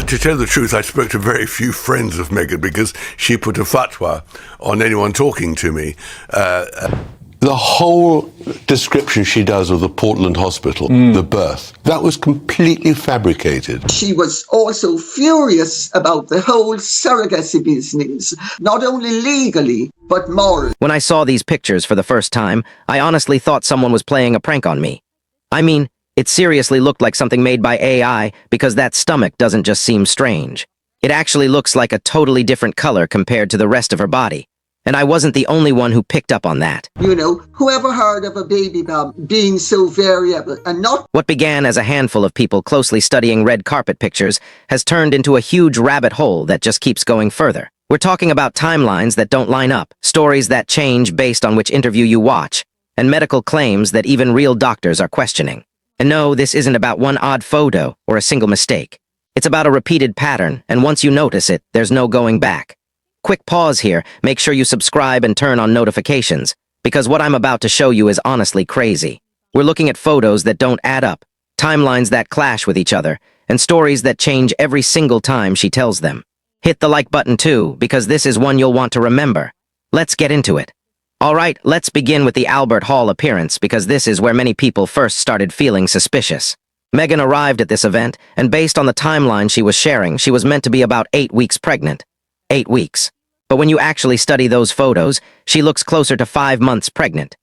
To tell the truth, I spoke to very few friends of Meghan because she put a fatwa on anyone talking to me. The whole description she does of the Portland hospital, the birth, that was completely fabricated. She was also furious about the whole surrogacy business, not only legally, but morally. When I saw these pictures for the first time, I honestly thought someone was playing a prank on me. I mean, it seriously looked like something made by AI because that stomach doesn't just seem strange. It actually looks like a totally different color compared to the rest of her body. And I wasn't the only one who picked up on that. You know, whoever heard of a baby bump being so variable and not... What began as a handful of people closely studying red carpet pictures has turned into a huge rabbit hole that just keeps going further. We're talking about timelines that don't line up, stories that change based on which interview you watch, and medical claims that even real doctors are questioning. And no, this isn't about one odd photo or a single mistake. It's about a repeated pattern, and once you notice it, there's no going back. Quick pause here, make sure you subscribe and turn on notifications, because what I'm about to show you is honestly crazy. We're looking at photos that don't add up, timelines that clash with each other, and stories that change every single time she tells them. Hit the like button too, because this is one you'll want to remember. Let's get into it. Alright, let's begin with the Albert Hall appearance, because this is where many people first started feeling suspicious. Meghan arrived at this event, and based on the timeline she was sharing, she was meant to be about 8 weeks pregnant. 8 weeks. But when you actually study those photos, she looks closer to 5 months pregnant.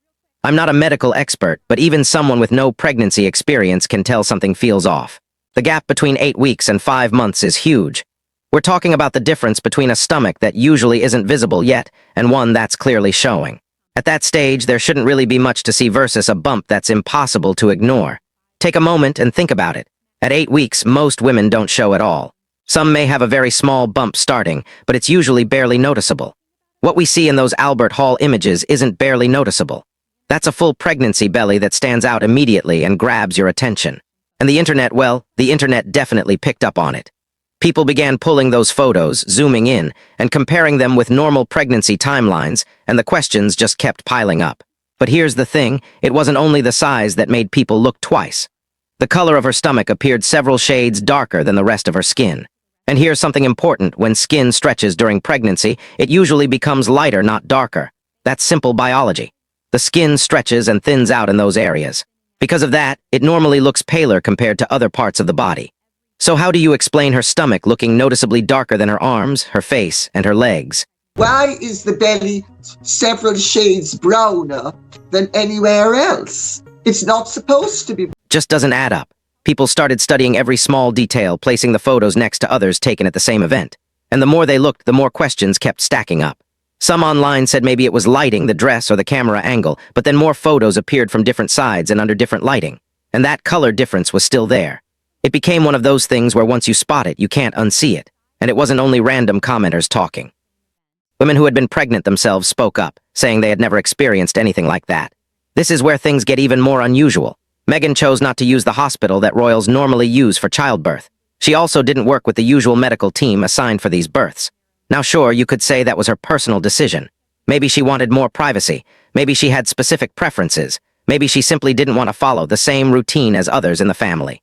I'm not a medical expert, but even someone with no pregnancy experience can tell something feels off. The gap between 8 weeks and 5 months is huge. We're talking about the difference between a stomach that usually isn't visible yet and one that's clearly showing. At that stage, there shouldn't really be much to see versus a bump that's impossible to ignore. Take a moment and think about it. At 8 weeks, most women don't show at all. Some may have a very small bump starting, but it's usually barely noticeable. What we see in those Albert Hall images isn't barely noticeable. That's a full pregnancy belly that stands out immediately and grabs your attention. And the internet, well, the internet definitely picked up on it. People began pulling those photos, zooming in, and comparing them with normal pregnancy timelines, and the questions just kept piling up. But here's the thing, it wasn't only the size that made people look twice. The color of her stomach appeared several shades darker than the rest of her skin. And here's something important, when skin stretches during pregnancy, it usually becomes lighter, not darker. That's simple biology. The skin stretches and thins out in those areas. Because of that, it normally looks paler compared to other parts of the body. So how do you explain her stomach looking noticeably darker than her arms, her face, and her legs? Why is the belly several shades browner than anywhere else? It's not supposed to be. Just doesn't add up. People started studying every small detail, placing the photos next to others taken at the same event. And the more they looked, the more questions kept stacking up. Some online said maybe it was lighting, the dress, or the camera angle, but then more photos appeared from different sides and under different lighting. And that color difference was still there. It became one of those things where once you spot it, you can't unsee it. And it wasn't only random commenters talking. Women who had been pregnant themselves spoke up, saying they had never experienced anything like that. This is where things get even more unusual. Meghan chose not to use the hospital that royals normally use for childbirth. She also didn't work with the usual medical team assigned for these births. Now sure, you could say that was her personal decision. Maybe she wanted more privacy. Maybe she had specific preferences. Maybe she simply didn't want to follow the same routine as others in the family.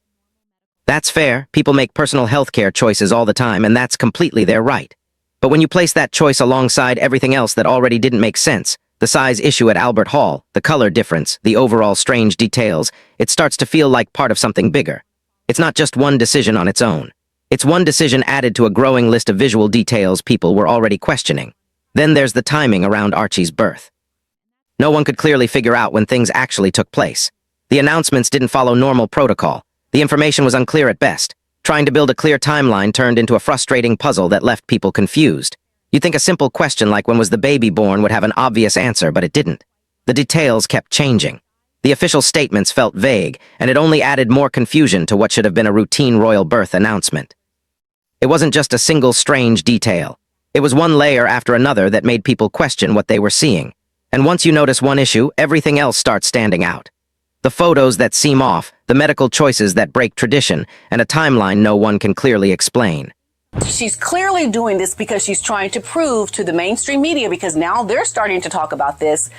That's fair. People make personal healthcare choices all the time, and that's completely their right. But when you place that choice alongside everything else that already didn't make sense, the size issue at Albert Hall, the color difference, the overall strange details, it starts to feel like part of something bigger. It's not just one decision on its own. It's one decision added to a growing list of visual details people were already questioning. Then there's the timing around Archie's birth. No one could clearly figure out when things actually took place. The announcements didn't follow normal protocol. The information was unclear at best. Trying to build a clear timeline turned into a frustrating puzzle that left people confused. You'd think a simple question like when was the baby born would have an obvious answer, but it didn't. The details kept changing. The official statements felt vague, and it only added more confusion to what should have been a routine royal birth announcement. It wasn't just a single strange detail. It was one layer after another that made people question what they were seeing. And once you notice one issue, everything else starts standing out. The photos that seem off, the medical choices that break tradition, and a timeline no one can clearly explain. She's clearly doing this because she's trying to prove to the mainstream media, because now they're starting to talk about this.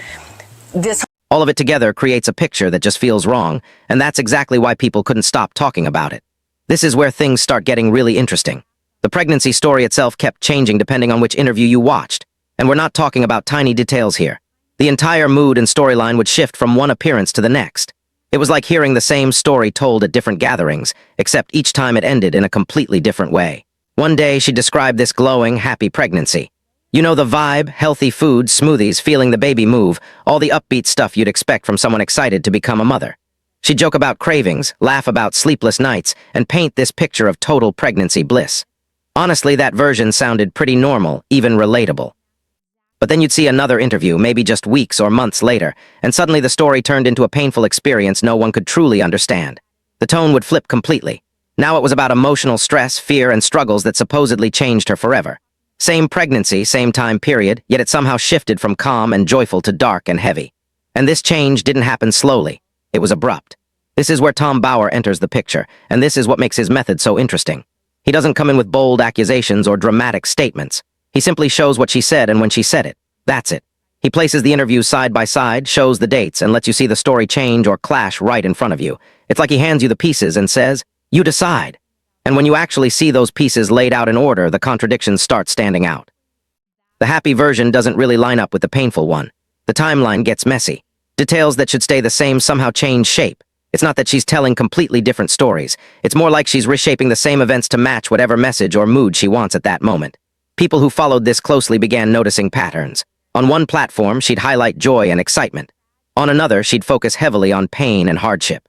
All of it together creates a picture that just feels wrong, and that's exactly why people couldn't stop talking about it. This is where things start getting really interesting. The pregnancy story itself kept changing depending on which interview you watched. And we're not talking about tiny details here. The entire mood and storyline would shift from one appearance to the next. It was like hearing the same story told at different gatherings, except each time it ended in a completely different way. One day, she described this glowing, happy pregnancy. You know, the vibe, healthy food, smoothies, feeling the baby move, all the upbeat stuff you'd expect from someone excited to become a mother. She'd joke about cravings, laugh about sleepless nights, and paint this picture of total pregnancy bliss. Honestly, that version sounded pretty normal, even relatable. But then you'd see another interview, maybe just weeks or months later, and suddenly the story turned into a painful experience no one could truly understand. The tone would flip completely. Now it was about emotional stress, fear, and struggles that supposedly changed her forever. Same pregnancy, same time period, yet it somehow shifted from calm and joyful to dark and heavy. And this change didn't happen slowly. It was abrupt. This is where Tom Bauer enters the picture, and this is what makes his method so interesting. He doesn't come in with bold accusations or dramatic statements. He simply shows what she said and when she said it. That's it. He places the interviews side by side, shows the dates, and lets you see the story change or clash right in front of you. It's like he hands you the pieces and says, "You decide." And when you actually see those pieces laid out in order, the contradictions start standing out. The happy version doesn't really line up with the painful one. The timeline gets messy. Details that should stay the same somehow change shape. It's not that she's telling completely different stories. It's more like she's reshaping the same events to match whatever message or mood she wants at that moment. People who followed this closely began noticing patterns. On one platform, she'd highlight joy and excitement. On another, she'd focus heavily on pain and hardship.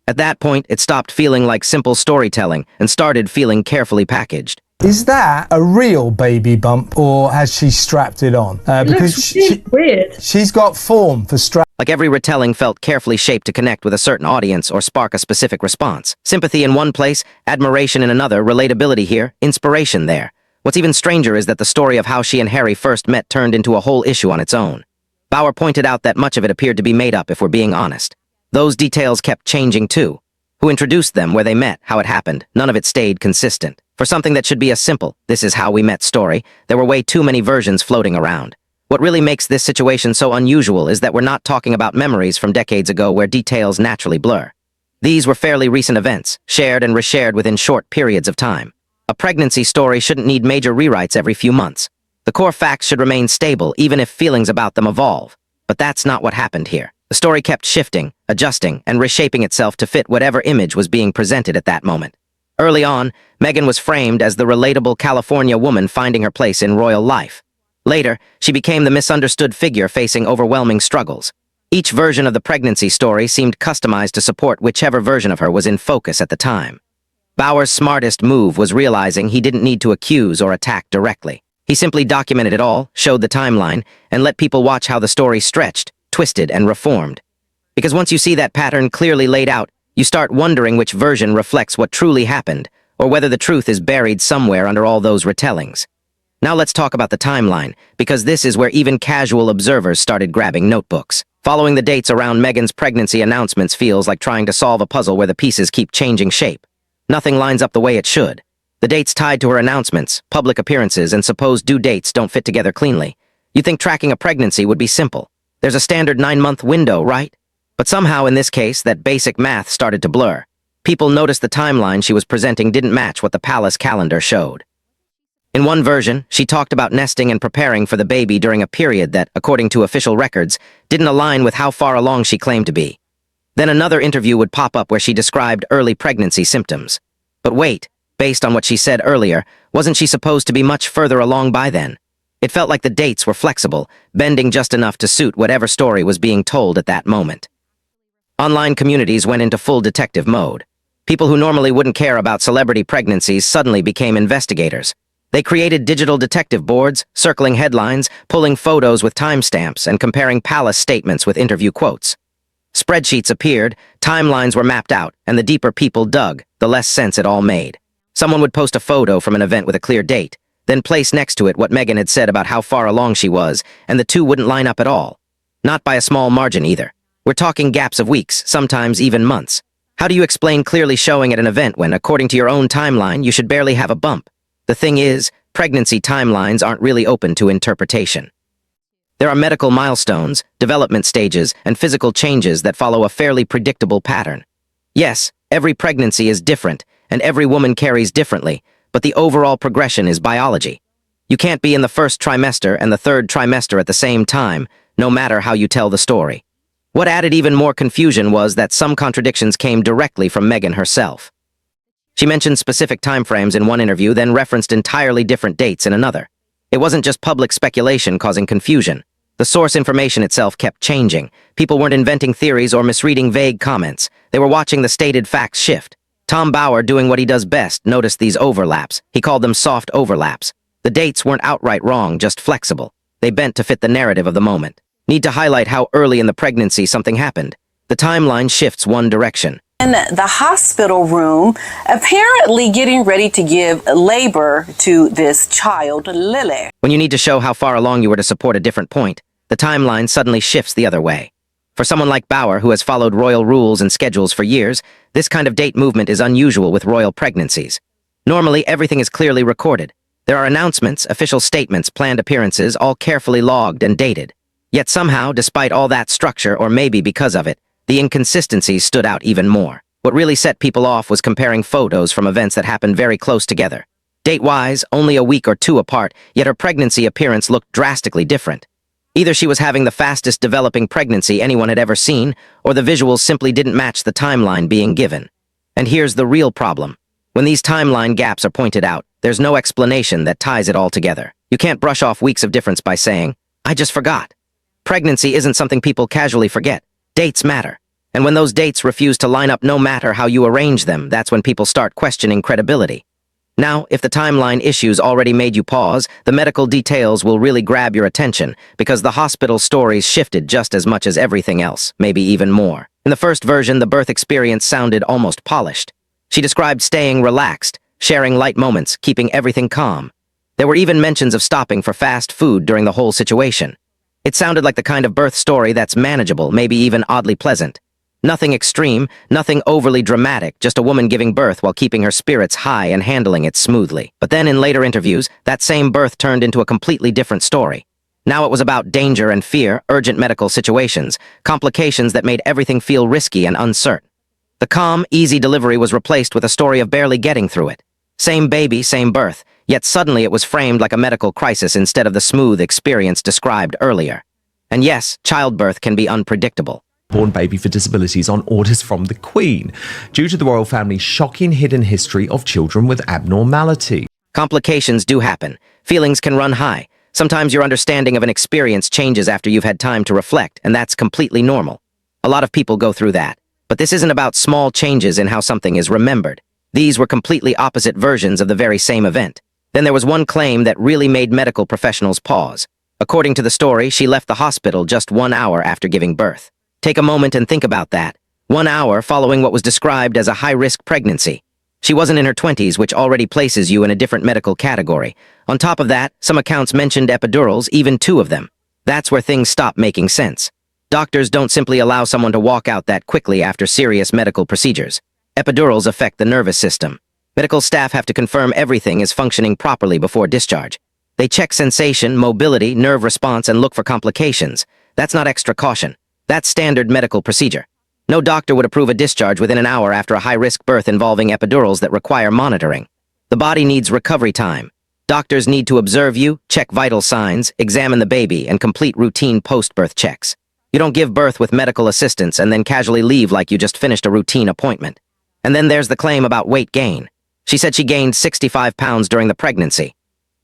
At that point, it stopped feeling like simple storytelling and started feeling carefully packaged. Is that a real baby bump, or has she strapped it on? Because weird. She's got form for strap. Like every retelling felt carefully shaped to connect with a certain audience or spark a specific response. Sympathy in one place, admiration in another, relatability here, inspiration there. What's even stranger is that the story of how she and Harry first met turned into a whole issue on its own. Bauer pointed out that much of it appeared to be made up, if we're being honest. Those details kept changing too. Who introduced them, where they met, how it happened, none of it stayed consistent. For something that should be a simple, "this is how we met" story, there were way too many versions floating around. What really makes this situation so unusual is that we're not talking about memories from decades ago where details naturally blur. These were fairly recent events, shared and reshared within short periods of time. A pregnancy story shouldn't need major rewrites every few months. The core facts should remain stable, even if feelings about them evolve. But that's not what happened here. The story kept shifting, adjusting, and reshaping itself to fit whatever image was being presented at that moment. Early on, Meghan was framed as the relatable California woman finding her place in royal life. Later, she became the misunderstood figure facing overwhelming struggles. Each version of the pregnancy story seemed customized to support whichever version of her was in focus at the time. Bauer's smartest move was realizing he didn't need to accuse or attack directly. He simply documented it all, showed the timeline, and let people watch how the story stretched, twisted, and reformed. Because once you see that pattern clearly laid out, you start wondering which version reflects what truly happened, or whether the truth is buried somewhere under all those retellings. Now let's talk about the timeline, because this is where even casual observers started grabbing notebooks. Following the dates around Meghan's pregnancy announcements feels like trying to solve a puzzle where the pieces keep changing shape. Nothing lines up the way it should. The dates tied to her announcements, public appearances, and supposed due dates don't fit together cleanly. You'd think tracking a pregnancy would be simple. There's a standard 9-month window, right? But somehow in this case, that basic math started to blur. People noticed the timeline she was presenting didn't match what the palace calendar showed. In one version, she talked about nesting and preparing for the baby during a period that, according to official records, didn't align with how far along she claimed to be. Then another interview would pop up where she described early pregnancy symptoms. But wait, based on what she said earlier, wasn't she supposed to be much further along by then? It felt like the dates were flexible, bending just enough to suit whatever story was being told at that moment. Online communities went into full detective mode. People who normally wouldn't care about celebrity pregnancies suddenly became investigators. They created digital detective boards, circling headlines, pulling photos with timestamps, and comparing palace statements with interview quotes. Spreadsheets appeared, timelines were mapped out, and the deeper people dug, the less sense it all made. Someone would post a photo from an event with a clear date, then place next to it what Meghan had said about how far along she was, and the two wouldn't line up at all. Not by a small margin either. We're talking gaps of weeks, sometimes even months. How do you explain clearly showing at an event when, according to your own timeline, you should barely have a bump? The thing is, pregnancy timelines aren't really open to interpretation. There are medical milestones, development stages, and physical changes that follow a fairly predictable pattern. Yes, every pregnancy is different, and every woman carries differently, but the overall progression is biology. You can't be in the first trimester and the third trimester at the same time, no matter how you tell the story. What added even more confusion was that some contradictions came directly from Meghan herself. She mentioned specific timeframes in one interview, then referenced entirely different dates in another. It wasn't just public speculation causing confusion. The source information itself kept changing. People weren't inventing theories or misreading vague comments. They were watching the stated facts shift. Tom Bauer, doing what he does best, noticed these overlaps. He called them soft overlaps. The dates weren't outright wrong, just flexible. They bent to fit the narrative of the moment. Need to highlight how early in the pregnancy something happened. The timeline shifts one direction. In the hospital room, apparently getting ready to give labor to this child, Lily. When you need to show how far along you were to support a different point, the timeline suddenly shifts the other way. For someone like Bauer, who has followed royal rules and schedules for years, this kind of date movement is unusual with royal pregnancies. Normally, everything is clearly recorded. There are announcements, official statements, planned appearances, all carefully logged and dated. Yet somehow, despite all that structure, or maybe because of it, the inconsistencies stood out even more. What really set people off was comparing photos from events that happened very close together. Date-wise, only a week or two apart, yet her pregnancy appearance looked drastically different. Either she was having the fastest developing pregnancy anyone had ever seen, or the visuals simply didn't match the timeline being given. And here's the real problem. When these timeline gaps are pointed out, there's no explanation that ties it all together. You can't brush off weeks of difference by saying, "I just forgot." Pregnancy isn't something people casually forget. Dates matter. And when those dates refuse to line up no matter how you arrange them, that's when people start questioning credibility. Now, if the timeline issues already made you pause, the medical details will really grab your attention, because the hospital stories shifted just as much as everything else, maybe even more. In the first version, the birth experience sounded almost polished. She described staying relaxed, sharing light moments, keeping everything calm. There were even mentions of stopping for fast food during the whole situation. It sounded like the kind of birth story that's manageable, maybe even oddly pleasant. Nothing extreme, nothing overly dramatic, just a woman giving birth while keeping her spirits high and handling it smoothly. But then in later interviews, that same birth turned into a completely different story. Now it was about danger and fear, urgent medical situations, complications that made everything feel risky and uncertain. The calm, easy delivery was replaced with a story of barely getting through it. Same baby, same birth, yet suddenly it was framed like a medical crisis instead of the smooth experience described earlier. And yes, childbirth can be unpredictable. Born baby for disabilities on orders from the Queen, due to the royal family's shocking hidden history of children with abnormality. Complications do happen. Feelings can run high. Sometimes your understanding of an experience changes after you've had time to reflect, and that's completely normal. A lot of people go through that. But this isn't about small changes in how something is remembered. These were completely opposite versions of the very same event. Then there was one claim that really made medical professionals pause. According to the story, she left the hospital just 1 hour after giving birth. Take a moment and think about that. 1 hour following what was described as a high-risk pregnancy. She wasn't in her 20s, which already places you in a different medical category. On top of that, some accounts mentioned epidurals, even 2 of them. That's where things stop making sense. Doctors don't simply allow someone to walk out that quickly after serious medical procedures. Epidurals affect the nervous system. Medical staff have to confirm everything is functioning properly before discharge. They check sensation, mobility, nerve response, and look for complications. That's not extra caution. That's standard medical procedure. No doctor would approve a discharge within an hour after a high-risk birth involving epidurals that require monitoring. The body needs recovery time. Doctors need to observe you, check vital signs, examine the baby, and complete routine post-birth checks. You don't give birth with medical assistance and then casually leave like you just finished a routine appointment. And then there's the claim about weight gain. She said she gained 65 pounds during the pregnancy.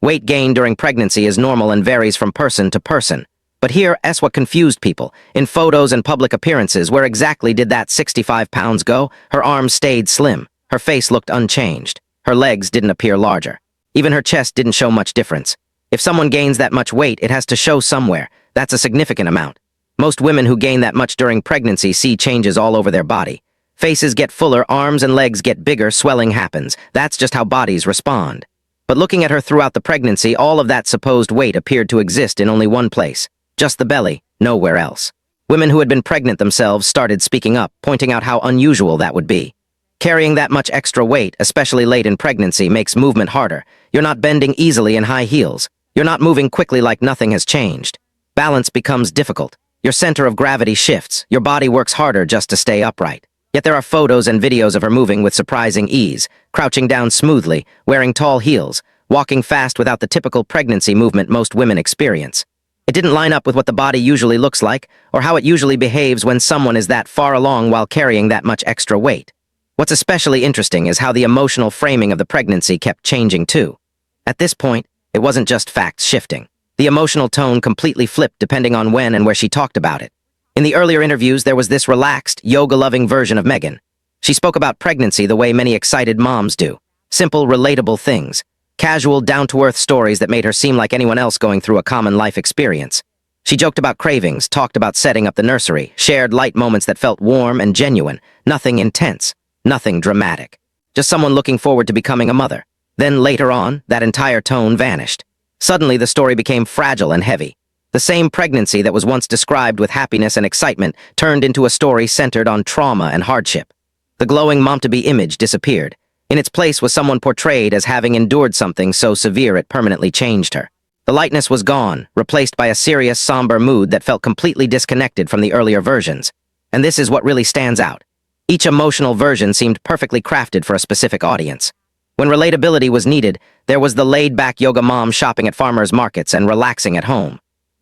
Weight gain during pregnancy is normal and varies from person to person. But here, that's what confused people. In photos and public appearances, where exactly did that 65 pounds go? Her arms stayed slim. Her face looked unchanged. Her legs didn't appear larger. Even her chest didn't show much difference. If someone gains that much weight, it has to show somewhere. That's a significant amount. Most women who gain that much during pregnancy see changes all over their body. Faces get fuller, arms and legs get bigger, swelling happens. That's just how bodies respond. But looking at her throughout the pregnancy, all of that supposed weight appeared to exist in only one place. Just the belly, nowhere else. Women who had been pregnant themselves started speaking up, pointing out how unusual that would be. Carrying that much extra weight, especially late in pregnancy, makes movement harder. You're not bending easily in high heels. You're not moving quickly like nothing has changed. Balance becomes difficult. Your center of gravity shifts. Your body works harder just to stay upright. Yet there are photos and videos of her moving with surprising ease, crouching down smoothly, wearing tall heels, walking fast without the typical pregnancy movement most women experience. It didn't line up with what the body usually looks like, or how it usually behaves when someone is that far along while carrying that much extra weight. What's especially interesting is how the emotional framing of the pregnancy kept changing too. At this point, it wasn't just facts shifting. The emotional tone completely flipped depending on when and where she talked about it. In the earlier interviews, there was this relaxed, yoga-loving version of Meghan. She spoke about pregnancy the way many excited moms do. Simple, relatable things. Casual, down-to-earth stories that made her seem like anyone else going through a common life experience. She joked about cravings, talked about setting up the nursery, shared light moments that felt warm and genuine. Nothing intense. Nothing dramatic. Just someone looking forward to becoming a mother. Then later on, that entire tone vanished. Suddenly, the story became fragile and heavy. The same pregnancy that was once described with happiness and excitement turned into a story centered on trauma and hardship. The glowing mom-to-be image disappeared. In its place was someone portrayed as having endured something so severe it permanently changed her. The lightness was gone, replaced by a serious, somber mood that felt completely disconnected from the earlier versions. And this is what really stands out. Each emotional version seemed perfectly crafted for a specific audience. When relatability was needed, there was the laid-back yoga mom shopping at farmers' markets and relaxing at home.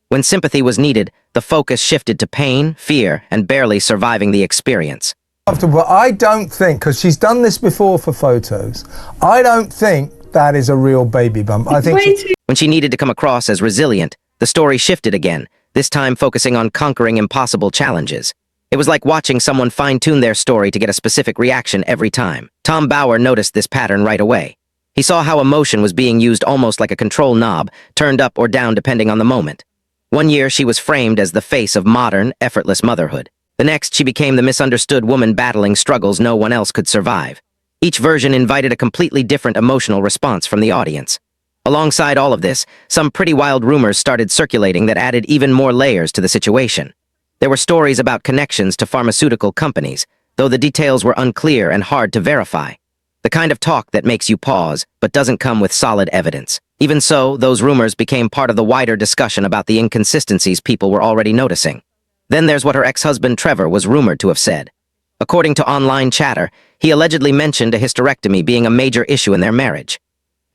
When sympathy was needed, the focus shifted to pain, fear, and barely surviving the experience. But I don't think, because she's done this before for photos, I don't think that is a real baby bump. I think When she needed to come across as resilient, the story shifted again, this time focusing on conquering impossible challenges. It was like watching someone fine-tune their story to get a specific reaction every time. Tom Bauer noticed this pattern right away. He saw how emotion was being used almost like a control knob, turned up or down depending on the moment. One year, she was framed as the face of modern, effortless motherhood. The next, she became the misunderstood woman battling struggles no one else could survive. Each version invited a completely different emotional response from the audience. Alongside all of this, some pretty wild rumors started circulating that added even more layers to the situation. There were stories about connections to pharmaceutical companies, though the details were unclear and hard to verify. The kind of talk that makes you pause, but doesn't come with solid evidence. Even so, those rumors became part of the wider discussion about the inconsistencies people were already noticing. Then there's what her ex-husband Trevor was rumored to have said. According to online chatter, he allegedly mentioned a hysterectomy being a major issue in their marriage.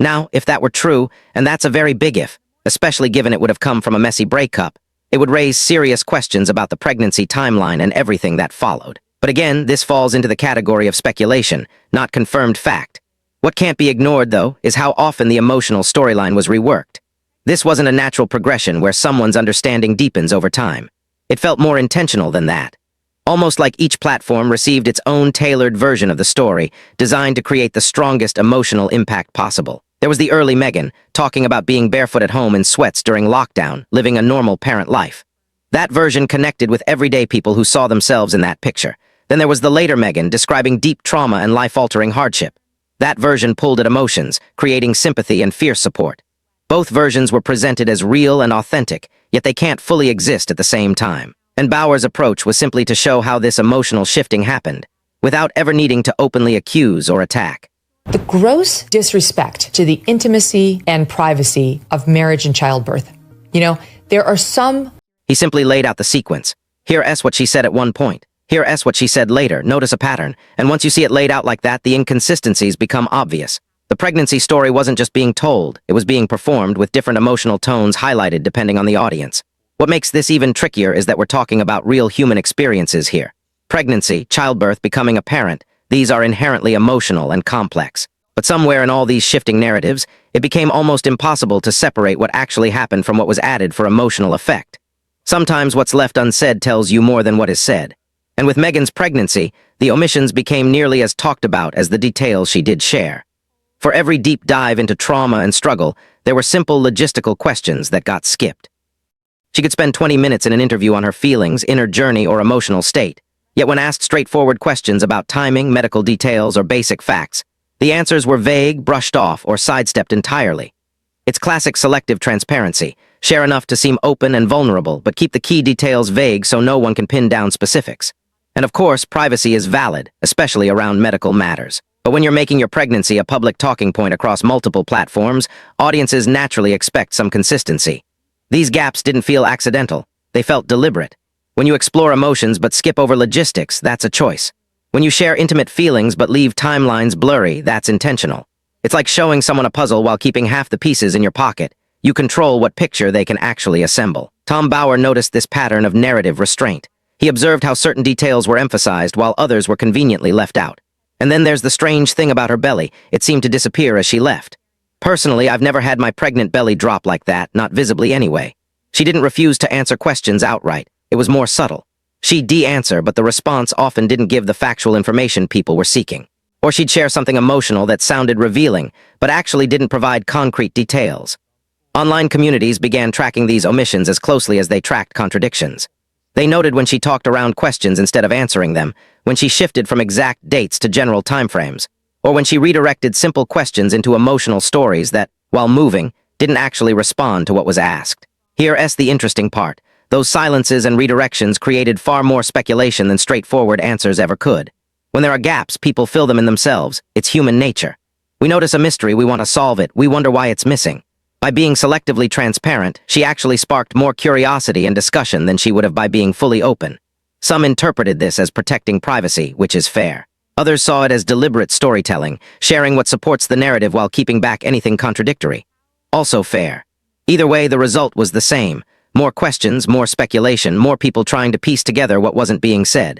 Now, if that were true, and that's a very big if, especially given it would have come from a messy breakup, it would raise serious questions about the pregnancy timeline and everything that followed. But again, this falls into the category of speculation, not confirmed fact. What can't be ignored, though, is how often the emotional storyline was reworked. This wasn't a natural progression where someone's understanding deepens over time. It felt more intentional than that. Almost like each platform received its own tailored version of the story, designed to create the strongest emotional impact possible. There was the early Meghan, talking about being barefoot at home in sweats during lockdown, living a normal parent life. That version connected with everyday people who saw themselves in that picture. Then there was the later Meghan, describing deep trauma and life-altering hardship. That version pulled at emotions, creating sympathy and fierce support. Both versions were presented as real and authentic, yet they can't fully exist at the same time. And Bauer's approach was simply to show how this emotional shifting happened, without ever needing to openly accuse or attack. The gross disrespect to the intimacy and privacy of marriage and childbirth. You know, there are some... He simply laid out the sequence. Here S what she said at one point. Here S what she said later. Notice a pattern. And once you see it laid out like that, the inconsistencies become obvious. The pregnancy story wasn't just being told, it was being performed with different emotional tones highlighted depending on the audience. What makes this even trickier is that we're talking about real human experiences here. Pregnancy, childbirth, becoming a parent, these are inherently emotional and complex. But somewhere in all these shifting narratives, it became almost impossible to separate what actually happened from what was added for emotional effect. Sometimes what's left unsaid tells you more than what is said. And with Meghan's pregnancy, the omissions became nearly as talked about as the details she did share. For every deep dive into trauma and struggle, there were simple logistical questions that got skipped. She could spend 20 minutes in an interview on her feelings, inner journey, or emotional state. Yet when asked straightforward questions about timing, medical details, or basic facts, the answers were vague, brushed off, or sidestepped entirely. It's classic selective transparency. Share enough to seem open and vulnerable, but keep the key details vague so no one can pin down specifics. And of course, privacy is valid, especially around medical matters. But when you're making your pregnancy a public talking point across multiple platforms, audiences naturally expect some consistency. These gaps didn't feel accidental. They felt deliberate. When you explore emotions but skip over logistics, that's a choice. When you share intimate feelings but leave timelines blurry, that's intentional. It's like showing someone a puzzle while keeping half the pieces in your pocket. You control what picture they can actually assemble. Tom Bauer noticed this pattern of narrative restraint. He observed how certain details were emphasized while others were conveniently left out. And then there's the strange thing about her belly. It seemed to disappear as she left. Personally, I've never had my pregnant belly drop like that, not visibly anyway. She didn't refuse to answer questions outright. It was more subtle. She'd de-answer, but the response often didn't give the factual information people were seeking. Or she'd share something emotional that sounded revealing, but actually didn't provide concrete details. Online communities began tracking these omissions as closely as they tracked contradictions. They noted when she talked around questions instead of answering them, when she shifted from exact dates to general timeframes, or when she redirected simple questions into emotional stories that, while moving, didn't actually respond to what was asked. Here's the interesting part. Those silences and redirections created far more speculation than straightforward answers ever could. When there are gaps, people fill them in themselves. It's human nature. We notice a mystery, we want to solve it, we wonder why it's missing. By being selectively transparent, she actually sparked more curiosity and discussion than she would have by being fully open. Some interpreted this as protecting privacy, which is fair. Others saw it as deliberate storytelling, sharing what supports the narrative while keeping back anything contradictory. Also fair. Either way, the result was the same. More questions, more speculation, more people trying to piece together what wasn't being said.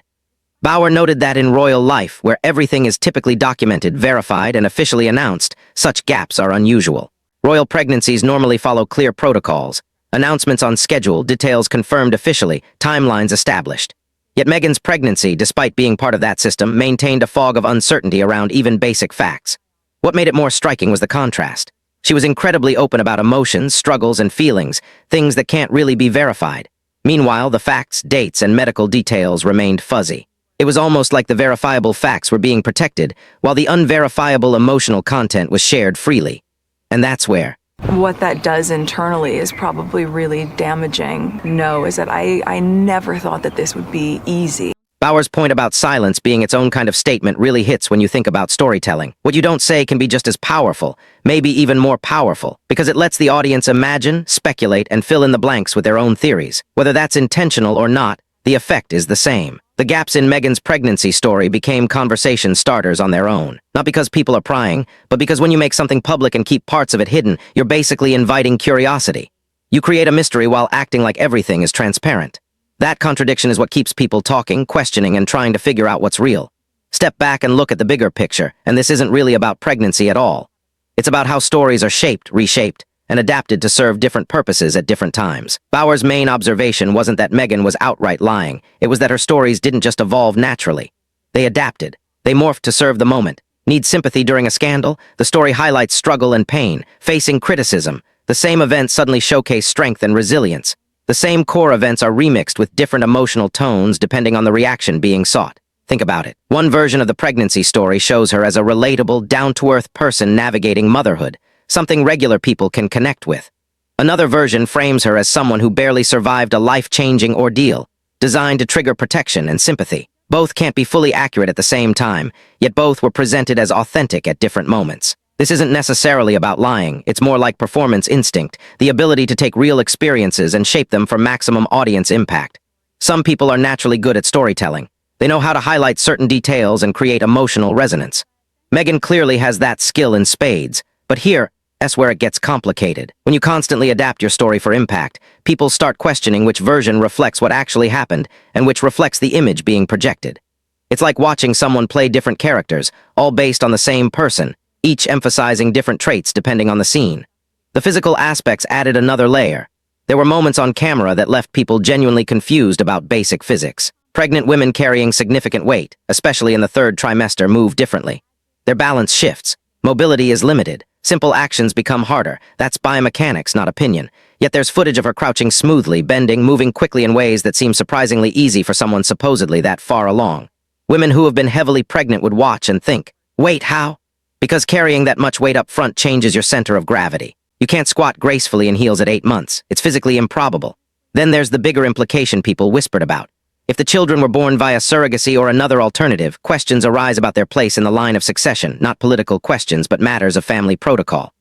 Bauer noted that in royal life, where everything is typically documented, verified, and officially announced, such gaps are unusual. Royal pregnancies normally follow clear protocols. Announcements on schedule, details confirmed officially, timelines established. Yet Meghan's pregnancy, despite being part of that system, maintained a fog of uncertainty around even basic facts. What made it more striking was the contrast. She was incredibly open about emotions, struggles, and feelings, things that can't really be verified. Meanwhile, the facts, dates, and medical details remained fuzzy. It was almost like the verifiable facts were being protected, while the unverifiable emotional content was shared freely. And that's where what that does internally is probably really damaging. Is that I never thought that this would be easy. Bauer's point about silence being its own kind of statement really hits when you think about storytelling. What you don't say can be just as powerful, maybe even more powerful, because it lets the audience imagine, speculate, and fill in the blanks with their own theories. Whether that's intentional or not, the effect is the same. The gaps in Meghan's pregnancy story became conversation starters on their own. Not because people are prying, but because when you make something public and keep parts of it hidden, you're basically inviting curiosity. You create a mystery while acting like everything is transparent. That contradiction is what keeps people talking, questioning, and trying to figure out what's real. Step back and look at the bigger picture, and this isn't really about pregnancy at all. It's about how stories are shaped, reshaped, and adapted to serve different purposes at different times. Bauer's main observation wasn't that Meghan was outright lying. It was that her stories didn't just evolve naturally. They adapted. They morphed to serve the moment. Need sympathy during a scandal? The story highlights struggle and pain, facing criticism. The same events suddenly showcase strength and resilience. The same core events are remixed with different emotional tones depending on the reaction being sought. Think about it. One version of the pregnancy story shows her as a relatable, down-to-earth person navigating motherhood, something regular people can connect with. Another version frames her as someone who barely survived a life-changing ordeal, designed to trigger protection and sympathy. Both can't be fully accurate at the same time, yet both were presented as authentic at different moments. This isn't necessarily about lying, it's more like performance instinct, the ability to take real experiences and shape them for maximum audience impact. Some people are naturally good at storytelling. They know how to highlight certain details and create emotional resonance. Meghan clearly has that skill in spades, but that's where it gets complicated. When you constantly adapt your story for impact, people start questioning which version reflects what actually happened and which reflects the image being projected. It's like watching someone play different characters, all based on the same person, each emphasizing different traits depending on the scene. The physical aspects added another layer. There were moments on camera that left people genuinely confused about basic physics. Pregnant women carrying significant weight, especially in the third trimester, move differently. Their balance shifts. Mobility is limited. Simple actions become harder. That's biomechanics, not opinion. Yet there's footage of her crouching smoothly, bending, moving quickly in ways that seem surprisingly easy for someone supposedly that far along. Women who have been heavily pregnant would watch and think, wait, how? Because carrying that much weight up front changes your center of gravity. You can't squat gracefully in heels at 8 months. It's physically improbable. Then there's the bigger implication people whispered about. If the children were born via surrogacy or another alternative, questions arise about their place in the line of succession, not political questions, but matters of family protocol.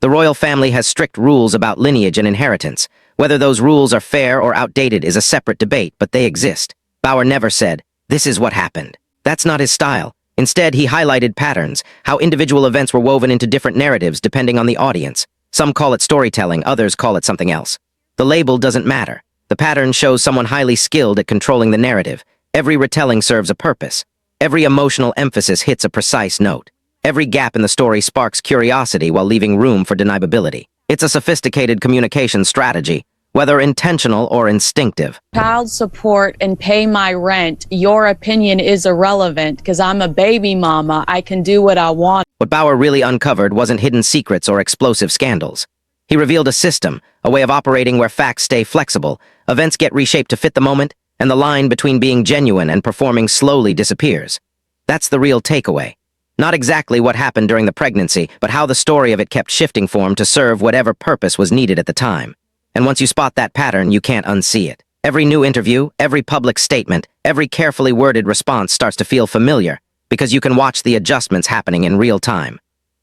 The royal family has strict rules about lineage and inheritance. Whether those rules are fair or outdated is a separate debate, but they exist. Bauer never said, this is what happened. That's not his style. Instead, he highlighted patterns, how individual events were woven into different narratives depending on the audience. Some call it storytelling, others call it something else. The label doesn't matter. The pattern shows someone highly skilled at controlling the narrative. Every retelling serves a purpose. Every emotional emphasis hits a precise note. Every gap in the story sparks curiosity while leaving room for deniability. It's a sophisticated communication strategy, whether intentional or instinctive. Child support and pay my rent. Your opinion is irrelevant because I'm a baby mama. I can do what I want. What Bauer really uncovered wasn't hidden secrets or explosive scandals. He revealed a system, a way of operating where facts stay flexible, events get reshaped to fit the moment, and the line between being genuine and performing slowly disappears. That's the real takeaway. Not exactly what happened during the pregnancy, but how the story of it kept shifting form to serve whatever purpose was needed at the time. And once you spot that pattern, you can't unsee it. Every new interview, every public statement, every carefully worded response starts to feel familiar, because you can watch the adjustments happening in real time.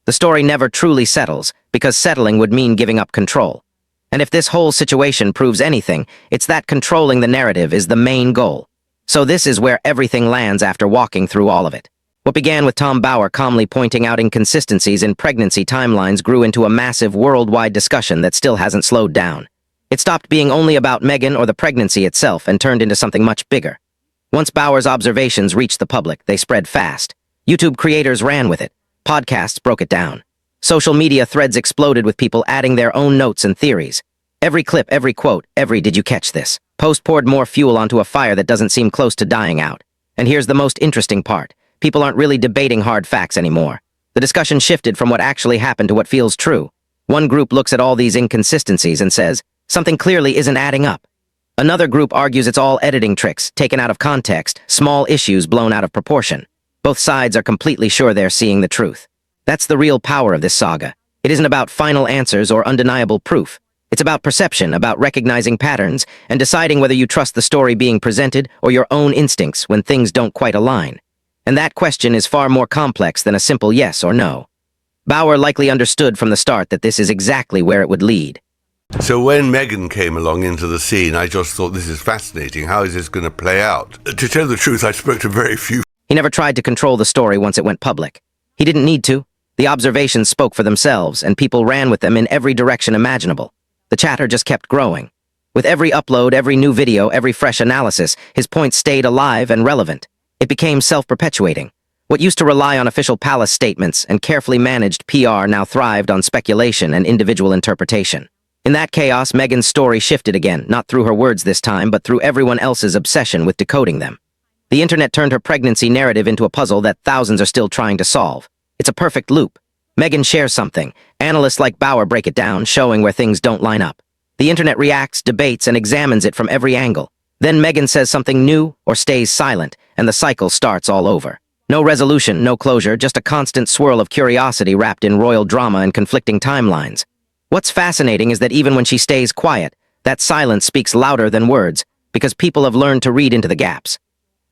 The story never truly settles, because settling would mean giving up control. And if this whole situation proves anything, it's that controlling the narrative is the main goal. So this is where everything lands after walking through all of it. What began with Tom Bauer calmly pointing out inconsistencies in pregnancy timelines grew into a massive worldwide discussion that still hasn't slowed down. It stopped being only about Meghan or the pregnancy itself and turned into something much bigger. Once Bauer's observations reached the public, they spread fast. YouTube creators ran with it. Podcasts broke it down. Social media threads exploded with people adding their own notes and theories. Every clip, every quote, every "did you catch this?" post poured more fuel onto a fire that doesn't seem close to dying out. And here's the most interesting part. People aren't really debating hard facts anymore. The discussion shifted from what actually happened to what feels true. One group looks at all these inconsistencies and says, something clearly isn't adding up. Another group argues it's all editing tricks, taken out of context, small issues blown out of proportion. Both sides are completely sure they're seeing the truth. That's the real power of this saga. It isn't about final answers or undeniable proof. It's about perception, about recognizing patterns, and deciding whether you trust the story being presented or your own instincts when things don't quite align. And that question is far more complex than a simple yes or no. Bauer likely understood from the start that this is exactly where it would lead. So when Meghan came along into the scene, I just thought, this is fascinating. How is this going to play out? To tell the truth, I spoke to very few. He never tried to control the story once it went public. He didn't need to. The observations spoke for themselves, and people ran with them in every direction imaginable. The chatter just kept growing. With every upload, every new video, every fresh analysis, his points stayed alive and relevant. It became self-perpetuating. What used to rely on official palace statements and carefully managed PR now thrived on speculation and individual interpretation. In that chaos, Meghan's story shifted again, not through her words this time, but through everyone else's obsession with decoding them. The internet turned her pregnancy narrative into a puzzle that thousands are still trying to solve. It's a perfect loop. Meghan shares something. Analysts like Bauer break it down, showing where things don't line up. The internet reacts, debates, and examines it from every angle. Then Meghan says something new or stays silent, and the cycle starts all over. No resolution, no closure, just a constant swirl of curiosity wrapped in royal drama and conflicting timelines. What's fascinating is that even when she stays quiet, that silence speaks louder than words, because people have learned to read into the gaps.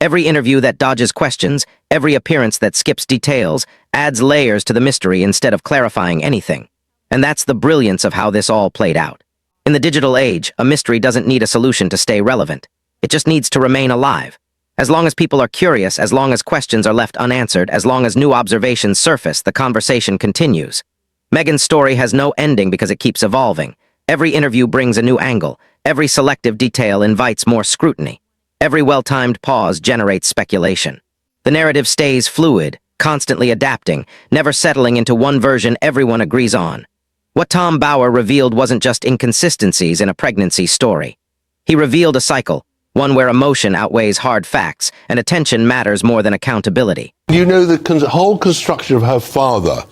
Every interview that dodges questions, every appearance that skips details, adds layers to the mystery instead of clarifying anything. And that's the brilliance of how this all played out. In the digital age, a mystery doesn't need a solution to stay relevant. It just needs to remain alive. As long as people are curious, as long as questions are left unanswered, as long as new observations surface, the conversation continues. Meghan's story has no ending because it keeps evolving. Every interview brings a new angle. Every selective detail invites more scrutiny. Every well-timed pause generates speculation. The narrative stays fluid, constantly adapting, never settling into one version everyone agrees on. What Tom Bauer revealed wasn't just inconsistencies in a pregnancy story. He revealed a cycle, one where emotion outweighs hard facts, and attention matters more than accountability. You know, the whole construction of her father,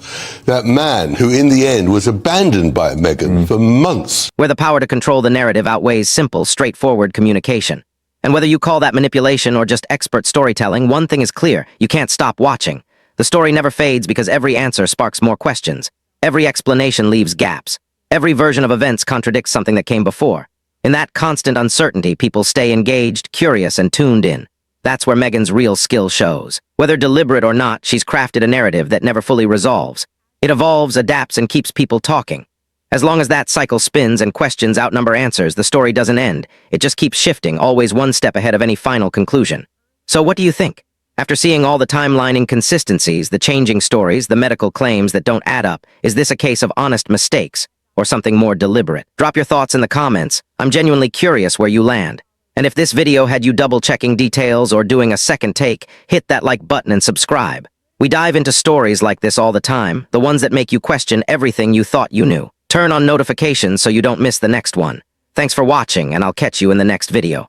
that man who in the end was abandoned by Meghan for months. Where the power to control the narrative outweighs simple, straightforward communication. And whether you call that manipulation or just expert storytelling, one thing is clear: you can't stop watching. The story never fades because every answer sparks more questions. Every explanation leaves gaps. Every version of events contradicts something that came before. In that constant uncertainty, people stay engaged, curious, and tuned in. That's where Meghan's real skill shows. Whether deliberate or not, she's crafted a narrative that never fully resolves. It evolves, adapts, and keeps people talking. As long as that cycle spins and questions outnumber answers, the story doesn't end. It just keeps shifting, always one step ahead of any final conclusion. So what do you think? After seeing all the timeline inconsistencies, the changing stories, the medical claims that don't add up, is this a case of honest mistakes or something more deliberate? Drop your thoughts in the comments. I'm genuinely curious where you land. And if this video had you double-checking details or doing a second take, hit that like button and subscribe. We dive into stories like this all the time, the ones that make you question everything you thought you knew. Turn on notifications so you don't miss the next one. Thanks for watching, and I'll catch you in the next video.